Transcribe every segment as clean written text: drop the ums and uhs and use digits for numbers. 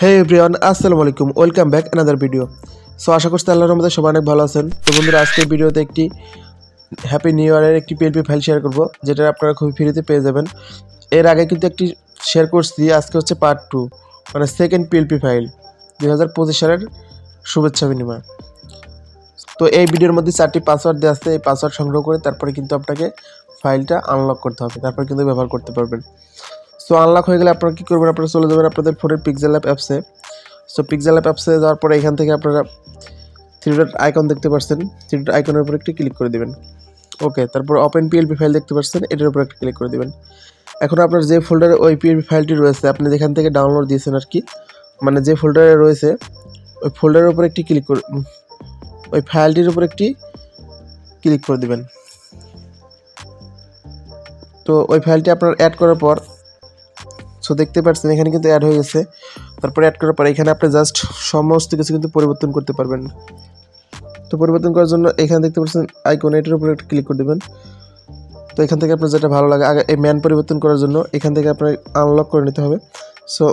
হে everyone, আসসালামু আলাইকুম, welcome back another video. So আশা করছি আল্লাহর রহমতে সবাই অনেক ভালো আছেন। তো বন্ধুরা, আজকের ভিডিওতে একটি হ্যাপি নিউ ইয়ারের একটি পিএলপি ফাইল শেয়ার করব, যেটা আপনারা খুবই ফ্রিতে পেয়ে যাবেন। এর আগে কিন্তু একটি শেয়ার করছি, আজকে হচ্ছে পার্ট 2, মানে সেকেন্ড পিএলপি ফাইল 2025 সালের শুভেচ্ছা বিনিময়। তো এই ভিডিওর মধ্যে 4টি পাসওয়ার্ড দেওয়া আছে, এই পাসওয়ার্ড সংগ্রহ করে তারপরে কিন্তু আপনাকে ফাইলটা আনলক করতে হবে, তারপর কিন্তু ব্যবহার করতে পারবেন। সো আনলক হয়ে গেলে আপনারা কী করবেন, আপনারা চলে যাবেন আপনাদের ফোনের পিক্সেল অ্যাপ অ্যাপসে। সো পিক্সেল অ্যাপ অ্যাপসে যাওয়ার পরে এখান থেকে আপনারা 3 ডট আইকন দেখতে পাচ্ছেন, 3 ডট আইকনের উপর একটি ক্লিক করে দেবেন। ওকে, তারপর ওপেন পিএলপি ফাইল দেখতে পাচ্ছেন, এটার উপর একটা ক্লিক করে দেবেন। এখন আপনার যে ফোল্ডারে ওই পিএলপি ফাইলটি রয়েছে, আপনি যেখান থেকে ডাউনলোড দিয়েছেন আর কি, মানে যে ফোল্ডারে রয়েছে ওই ফোল্ডারের উপর একটি ক্লিক করে ওই ফাইলটির উপর একটি ক্লিক করে দেবেন। তো ওই ফাইলটি আপনার অ্যাড করার পর সো দেখতে পাচ্ছেন এখানে কিন্তু অ্যাড হয়ে গেছে। তারপরে অ্যাড করার পর এখানে আপনি জাস্ট সমস্ত কিছু কিন্তু পরিবর্তন করতে পারবেন। তো পরিবর্তন করার জন্য এখানে দেখতে পাচ্ছেন আইকন, এটার উপরে একটা ক্লিক করে দেবেন। তো এখান থেকে আপনার যেটা ভালো লাগে, আগে এই ম্যান পরিবর্তন করার জন্য এখান থেকে আপনার আনলক করে নিতে হবে। সো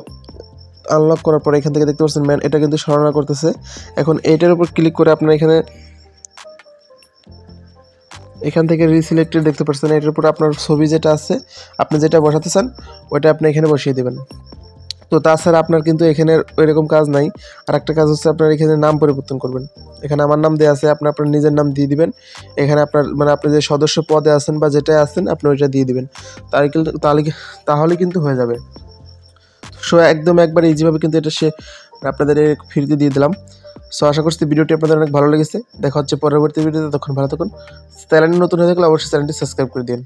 আনলক করার পর এখান থেকে দেখতে পাচ্ছেন ম্যান, এটা কিন্তু সরানো করতেছে। এখন এটার উপর ক্লিক করে আপনার এখান থেকে রিসিলেক্টেড দেখতে পাচ্ছেন, এটার উপর আপনার ছবি যেটা আছে, আপনি যেটা বসাতে চান ওইটা আপনি এখানে বসিয়ে দেবেন। তো তাছাড়া আপনার কিন্তু এখানে ওইরকম কাজ নাই। আর একটা কাজ হচ্ছে আপনার এখানে নাম পরিবর্তন করবেন। এখানে আমার নাম দেওয়া আছে, আপনি আপনার নিজের নাম দিয়ে দিবেন। এখানে আপনার মানে আপনি যে সদস্য পদে আছেন বা যেটাই আছেন আপনি ওইটা দিয়ে দিবেন, তাহলে কিন্তু হয়ে যাবে। সো একদম একবার ইজিভাবে কিন্তু এটা আপনাদের ফ্রিতে দিয়ে দিলাম। সো আশা করছি ভিডিওটি আপনাদের অনেক ভালো লেগেছে। দেখা হচ্ছে পরবর্তী ভিডিওতে, তখন ভালো থাকুন। চ্যানেলে নতুন হয়ে থাকলে অবশ্যই চ্যানেলটি সাবস্ক্রাইব করে দিন।